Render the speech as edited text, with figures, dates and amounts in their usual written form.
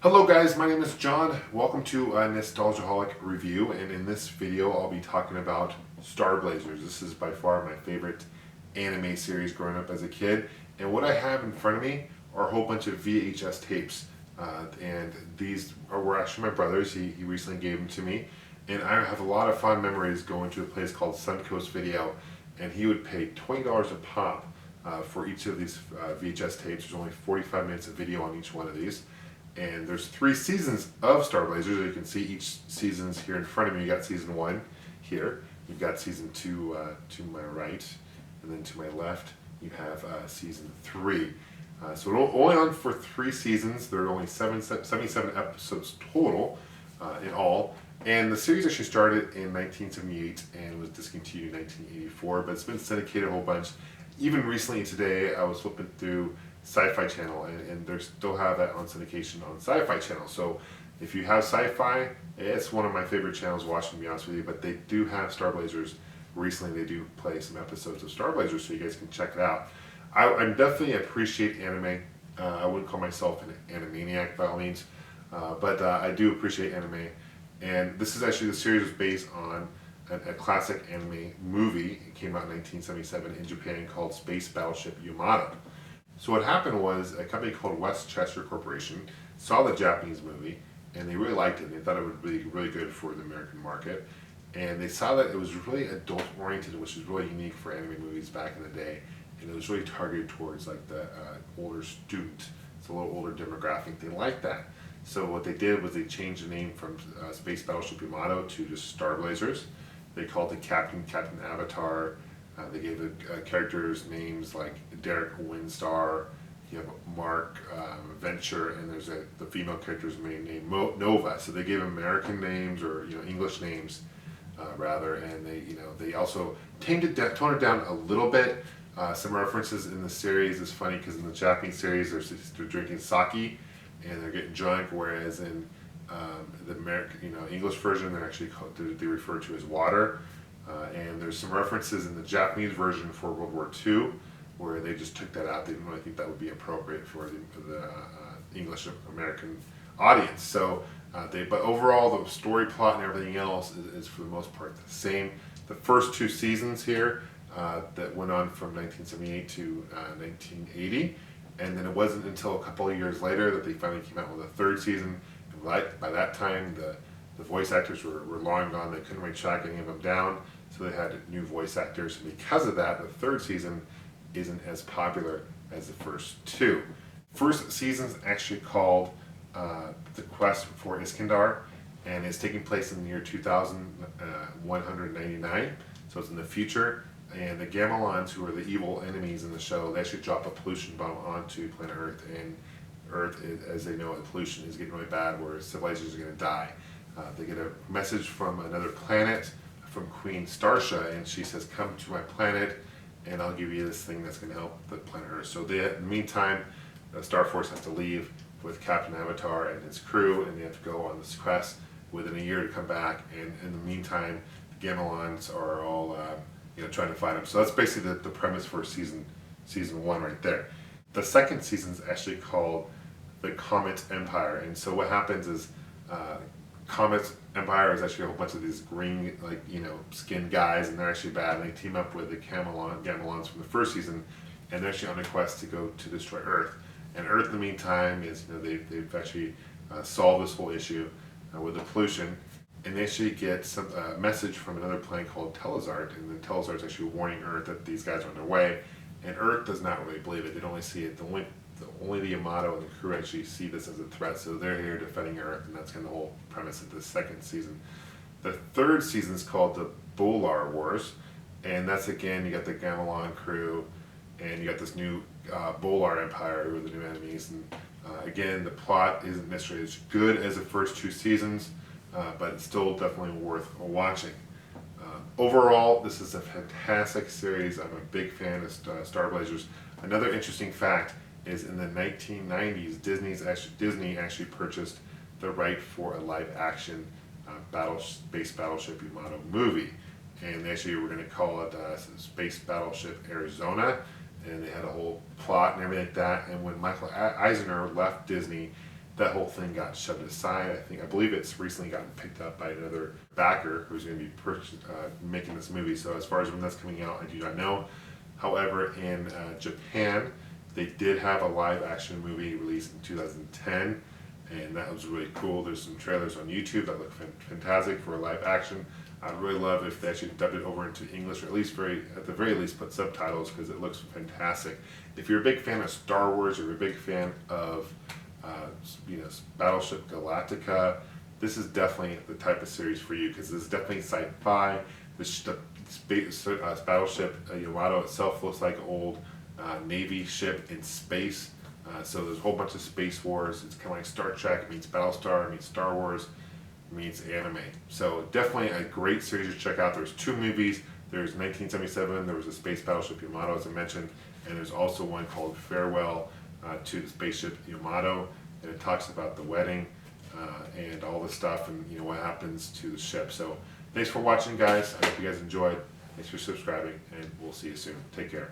Hello guys, my name is John. Welcome to NEStalgiaholic Review, and in this video I'll be talking about Starblazers. This is by far my favorite anime series growing up as a kid, and what I have in front of me are a whole bunch of VHS tapes, and these were actually my brother's. He recently gave them to me, and I have a lot of fond memories going to a place called Suncoast Video, and he would pay $20 a pop for each of these VHS tapes. There's only 45 minutes of video on each one of these. And there's 3 seasons of Starblazers. You can see each season's here in front of me. You got season 1 here. You've got season 2 to my right, and then to my left you have season 3. So only on for 3 seasons. There are only 77 episodes total in all. And the series actually started in 1978 and was discontinued in 1984, but it's been syndicated a whole bunch. Even recently today, I was flipping through Sci Fi channel, and they still have that on syndication on Sci Fi channel. So if you have Sci Fi, it's one of my favorite channels to watch, to be honest with you. But they do have Starblazers. Recently, they do play some episodes of Starblazers, so you guys can check it out. I definitely appreciate anime. I wouldn't call myself an animaniac by all means, but I do appreciate anime. And this is actually, the series was based on a classic anime movie. It came out in 1977 in Japan called Space Battleship Yomato. So what happened was a company called Westchester Corporation saw the Japanese movie and they really liked it. And they thought it would be really good for the American market. And they saw that it was really adult oriented, which is really unique for anime movies back in the day. And it was really targeted towards like the older student. It's a little older demographic. They liked that. So what they did was they changed the name from Space Battleship Yomato to just Starblazers. They called the Captain Avatar. They gave the characters names like Derek Windstar, you have Mark Venture, and there's the female character's named Nova. So they gave American names, or English names rather, and they also toned it down a little bit. Some references in the series is funny because in the Japanese series they're drinking sake and they're getting drunk, whereas in the American, English version they're actually they refer to as water. And there's some references in the Japanese version for World War II where they just took that out. They didn't really think that would be appropriate for the English American audience. So, but overall, the story plot and everything else is for the most part the same. The first 2 seasons here that went on from 1978 to 1980, and then it wasn't until a couple of years later that they finally came out with a 3rd season. And by that time, the voice actors were long gone. They couldn't really track any of them down, so they had new voice actors. And because of that, the 3rd season isn't as popular as the first 2. First season's actually called The Quest for Iskandar, and it's taking place in the year 2199, so it's in the future. And the Gamelons, who are the evil enemies in the show, they actually drop a pollution bomb onto planet Earth, and Earth, as they know it, pollution is getting really bad, where civilizations are going to die. They get a message from another planet, from Queen Starsha, and she says, "Come to my planet, and I'll give you this thing that's going to help the planet Earth." So in the meantime, the Star Force has to leave with Captain Avatar and his crew, and they have to go on this quest within a year to come back. And in the meantime, the Gamelons are all trying to find them. So that's basically the premise for season 1 right there. The 2nd season is actually called The Comet Empire, and so what happens is Comet Empire is actually a whole bunch of these green, skinned guys, and they're actually bad, and they team up with the Gamelons from the 1st season, and they're actually on a quest to go to destroy Earth. And Earth, in the meantime, is they've actually solved this whole issue with the pollution, and they actually get some message from another planet called Telazart, and then Telazart's actually warning Earth that these guys are on their way, and Earth does not really believe it. They don't really see it. Only the Yomato and the crew actually see this as a threat, so they're here defending Earth, and that's kind of the whole premise of the 2nd season. The 3rd season is called the Bolar Wars, and that's, again, you got the Gamelon crew, and you got this new Bolar Empire, who are the new enemies. And again, the plot isn't necessarily as good as the first 2 seasons, but it's still definitely worth watching. Overall, this is a fantastic series. I'm a big fan of Starblazers. Another interesting fact is in the 1990s, Disney actually purchased the right for a live-action Space Battleship Yomato movie, and they actually were going to call it Space Battleship Arizona, and they had a whole plot and everything like that. And when Michael Eisner left Disney, that whole thing got shoved aside. I believe it's recently gotten picked up by another backer who's going to be making this movie. So as far as when that's coming out, I do not know. However, in Japan, they did have a live action movie released in 2010, and that was really cool. There's some trailers on YouTube that look fantastic for a live action. I'd really love if they actually dubbed it over into English, or at the very least put subtitles, because it looks fantastic. If you're a big fan of Star Wars, or you're a big fan of Battleship Galactica, this is definitely the type of series for you, because this is definitely sci-fi. The Battleship Yomato itself looks like an old Navy ship in space. So there's a whole bunch of space wars. It's kind of like Star Trek. It meets Battlestar, it meets Star Wars, it meets anime. So definitely a great series to check out. There's 2 movies. There's 1977, there was a Space Battleship Yomato, as I mentioned, and there's also one called Farewell to the Spaceship Yomato, and it talks about the wedding and all the stuff, and what happens to the ship. So thanks for watching, guys. I hope you guys enjoyed. Thanks for subscribing, and we'll see you soon. Take care.